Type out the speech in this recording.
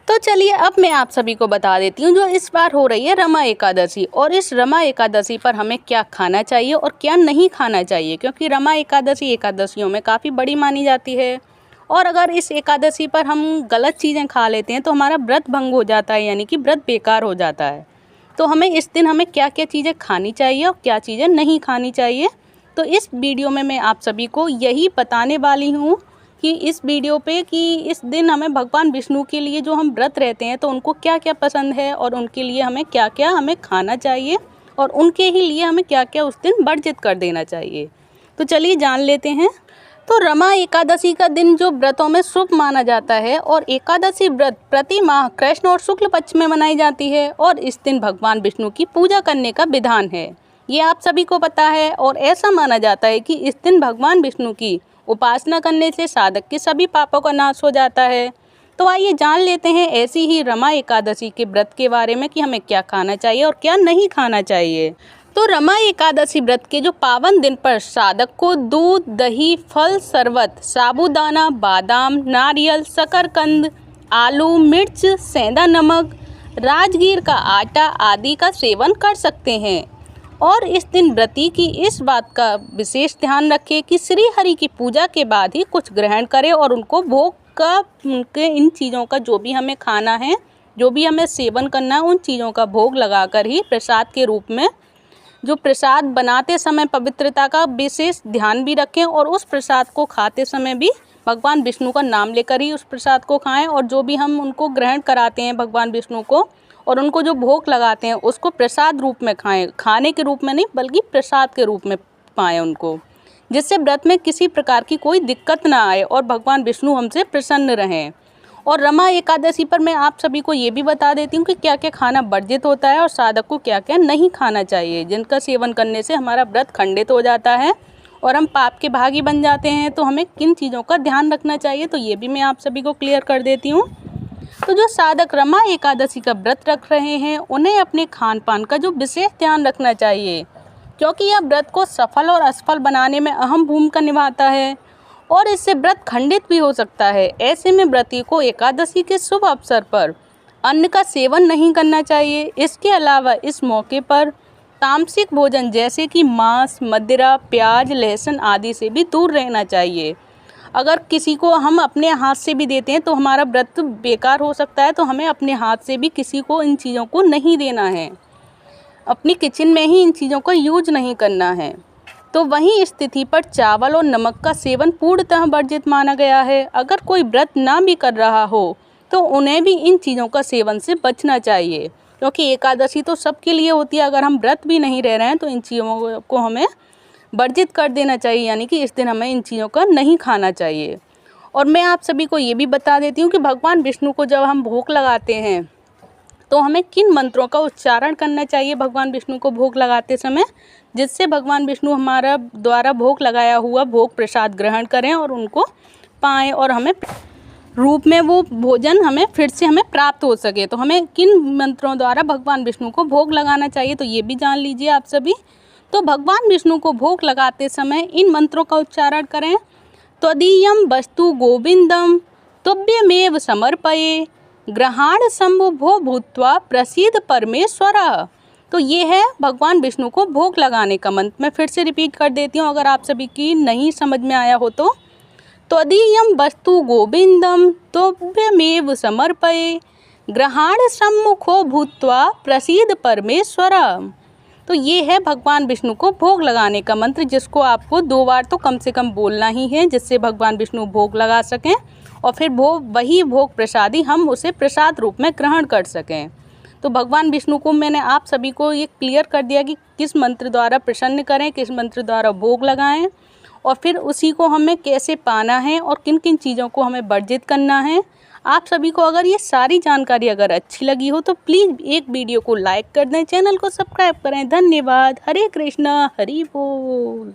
तो चलिए अब मैं आप सभी को बता देती हूँ जो इस बार हो रही है रमा एकादशी, और इस रमा एकादशी पर हमें क्या खाना चाहिए और क्या नहीं खाना चाहिए, क्योंकि रमा एकादशी एकादशियों में काफ़ी बड़ी मानी जाती है। और अगर इस एकादशी पर हम गलत चीज़ें खा लेते हैं तो हमारा व्रत भंग हो जाता है, यानी कि व्रत बेकार हो जाता है। तो हमें इस दिन हमें क्या क्या चीज़ें खानी चाहिए और क्या चीज़ें नहीं खानी चाहिए, तो इस वीडियो में मैं आप सभी को यही बताने वाली हूँ कि इस वीडियो पे कि इस दिन हमें भगवान विष्णु के लिए जो हम व्रत रहते हैं तो उनको क्या क्या पसंद है और उनके लिए हमें क्या क्या हमें खाना चाहिए और उनके ही लिए हमें क्या क्या उस दिन वर्जित कर देना चाहिए। तो चलिए जान लेते हैं। तो रमा एकादशी का दिन जो व्रतों में शुभ माना जाता है, और एकादशी व्रत प्रति माह कृष्ण और शुक्ल पक्ष में मनाई जाती है, और इस दिन भगवान विष्णु की पूजा करने का विधान है, ये आप सभी को पता है। और ऐसा माना जाता है कि इस दिन भगवान विष्णु की उपासना करने से साधक के सभी पापों का नाश हो जाता है। तो आइए जान लेते हैं ऐसी ही रमा एकादशी के व्रत के बारे में कि हमें क्या खाना चाहिए और क्या नहीं खाना चाहिए। तो रमा एकादशी व्रत के जो पावन दिन पर साधक को दूध, दही, फल, शरबत, साबूदाना, बादाम, नारियल, शकरकंद, आलू, मिर्च, सेंधा नमक, राजगीर का आटा आदि का सेवन कर सकते हैं। और इस दिन व्रती की इस बात का विशेष ध्यान रखें कि श्री हरि की पूजा के बाद ही कुछ ग्रहण करें, और उनको भोग का उनके इन चीज़ों का जो भी हमें खाना है, जो भी हमें सेवन करना है, उन चीज़ों का भोग लगाकर ही प्रसाद के रूप में जो प्रसाद बनाते समय पवित्रता का विशेष ध्यान भी रखें, और उस प्रसाद को खाते समय भी भगवान विष्णु का नाम लेकर ही उस प्रसाद को खाएं। और जो भी हम उनको ग्रहण कराते हैं भगवान विष्णु को और उनको जो भोग लगाते हैं उसको प्रसाद रूप में खाएं, खाने के रूप में नहीं बल्कि प्रसाद के रूप में पाएं उनको, जिससे व्रत में किसी प्रकार की कोई दिक्कत ना आए और भगवान विष्णु हमसे प्रसन्न रहें। और रमा एकादशी पर मैं आप सभी को ये भी बता देती हूँ कि क्या क्या खाना वर्जित होता है और साधक को क्या क्या नहीं खाना चाहिए, जिनका सेवन करने से हमारा व्रत खंडित हो जाता है और हम पाप के भागी बन जाते हैं। तो हमें किन चीज़ों का ध्यान रखना चाहिए, तो ये भी मैं आप सभी को क्लियर कर देती हूँ। तो जो साधक रमा एकादशी का व्रत रख रहे हैं उन्हें अपने खान पान का जो विशेष ध्यान रखना चाहिए, क्योंकि यह व्रत को सफल और असफल बनाने में अहम भूमिका निभाता है और इससे व्रत खंडित भी हो सकता है। ऐसे में व्रती को एकादशी के शुभ अवसर पर अन्न का सेवन नहीं करना चाहिए। इसके अलावा इस मौके पर तामसिक भोजन जैसे कि मांस, मदिरा, प्याज, लहसुन आदि से भी दूर रहना चाहिए। अगर किसी को हम अपने हाथ से भी देते हैं तो हमारा व्रत बेकार हो सकता है, तो हमें अपने हाथ से भी किसी को इन चीज़ों को नहीं देना है, अपनी किचन में ही इन चीज़ों का यूज नहीं करना है। तो वहीं स्थिति पर चावल और नमक का सेवन पूर्णतः वर्जित माना गया है। अगर कोई व्रत ना भी कर रहा हो तो उन्हें भी इन चीज़ों का सेवन से बचना चाहिए, क्योंकि एकादशी तो सबके लिए होती है। अगर हम व्रत भी नहीं रह रहे हैं तो इन चीज़ों को हमें वर्जित कर देना चाहिए, यानी कि इस दिन हमें इन चीज़ों का नहीं खाना चाहिए। और मैं आप सभी को ये भी बता देती हूँ कि भगवान विष्णु को जब हम भोग लगाते हैं तो हमें किन मंत्रों का उच्चारण करना चाहिए भगवान विष्णु को भोग लगाते समय, जिससे भगवान विष्णु हमारा द्वारा भोग लगाया हुआ भोग प्रसाद ग्रहण करें और उनको पाएँ और हमें रूप में वो भोजन हमें फिर से हमें प्राप्त हो सके। तो हमें किन मंत्रों द्वारा भगवान विष्णु को भोग लगाना चाहिए, तो ये भी जान लीजिए आप सभी। तो भगवान विष्णु को भोग लगाते समय इन मंत्रों का उच्चारण करें। त्वदीयं वस्तु गोविंदम तुभ्यमेव समर्पये ग्रहाण संभो भूत्वा प्रसीद परमेश्वर। तो ये है भगवान विष्णु को भोग लगाने का मंत्र। मैं फिर से रिपीट कर देती हूँ अगर आप सभी की नहीं समझ में आया हो तो। त्वदीयं वस्तु गोविंदम तुभ्यमेव समर्पये ग्रहाण सम्मुखो भूत्वा प्रसीद परमेश्वर। तो ये है भगवान विष्णु को भोग लगाने का मंत्र, जिसको आपको 2 बार तो कम से कम बोलना ही है, जिससे भगवान विष्णु भोग लगा सकें और फिर वही भोग प्रसादी हम उसे प्रसाद रूप में ग्रहण कर सकें। तो भगवान विष्णु को मैंने आप सभी को ये क्लियर कर दिया कि किस मंत्र द्वारा प्रसन्न करें, किस मंत्र द्वारा भोग लगाएं, और फिर उसी को हमें कैसे पाना है और किन किन चीज़ों को हमें वर्जित करना है। आप सभी को अगर ये सारी जानकारी अगर अच्छी लगी हो तो प्लीज़ एक वीडियो को लाइक कर दें, चैनल को सब्सक्राइब करें। धन्यवाद। हरे कृष्णा, हरि बोल।